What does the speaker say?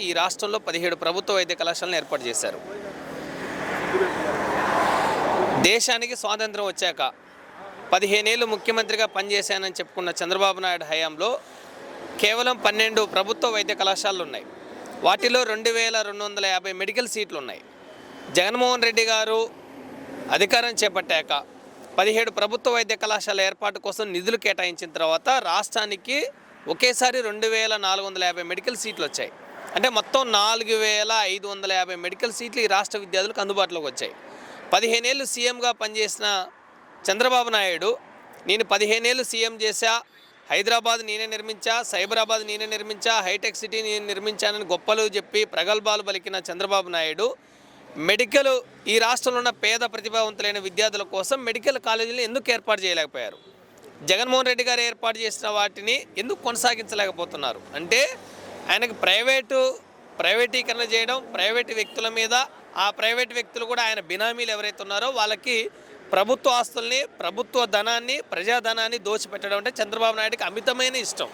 ఈ రాష్ట్రంలో 17 ప్రభుత్వ వైద్య కళాశాలను ఏర్పాటు చేశారు. దేశానికి స్వాతంత్రం వచ్చాక 15 ఏళ్ళు ముఖ్యమంత్రిగా పనిచేశానని చెప్పుకున్న చంద్రబాబు నాయుడు హయాంలో కేవలం 12 ప్రభుత్వ వైద్య కళాశాలలు ఉన్నాయి. వాటిలో 2250 మెడికల్ సీట్లు ఉన్నాయి. జగన్మోహన్ రెడ్డి గారు అధికారం చేపట్టాక 17 ప్రభుత్వ వైద్య కళాశాల ఏర్పాటు కోసం నిధులు కేటాయించిన తర్వాత రాష్ట్రానికి ఒకేసారి 2450 మెడికల్ సీట్లు వచ్చాయి. అంటే మొత్తం 4550 మెడికల్ సీట్లు ఈ రాష్ట్ర విద్యార్థులకు అందుబాటులోకి వచ్చాయి. 15 ఏళ్ళు సీఎంగా పనిచేసిన చంద్రబాబు నాయుడు నేను 15 ఏళ్ళు సీఎం చేశా, హైదరాబాద్ నేనే నిర్మించా, సైబరాబాద్ నేనే నిర్మించా, హైటెక్ సిటీ నేను నిర్మించానని గొప్పలు చెప్పి ప్రగల్భాలు పలికిన చంద్రబాబు నాయుడు మెడికల్ ఈ రాష్ట్రంలో ఉన్న పేద ప్రతిభావంతులైన విద్యార్థుల కోసం మెడికల్ కాలేజీలు ఎందుకు ఏర్పాటు చేయలేకపోయారు? జగన్మోహన్ రెడ్డి గారు ఏర్పాటు చేసిన వాటిని ఎందుకు కొనసాగించలేకపోతున్నారు? అంటే ఆయనకు ప్రైవేటీకరణ చేయడం, ప్రైవేటు వ్యక్తుల మీద, ఆ ప్రైవేటు వ్యక్తులు కూడా ఆయన బినామీలు ఎవరైతే ఉన్నారో వాళ్ళకి ప్రభుత్వ ఆస్తుల్ని, ప్రభుత్వ ధనాన్ని, ప్రజాధనాన్ని దోచిపెట్టడం అంటే చంద్రబాబు నాయుడుకి అమితమైన ఇష్టం.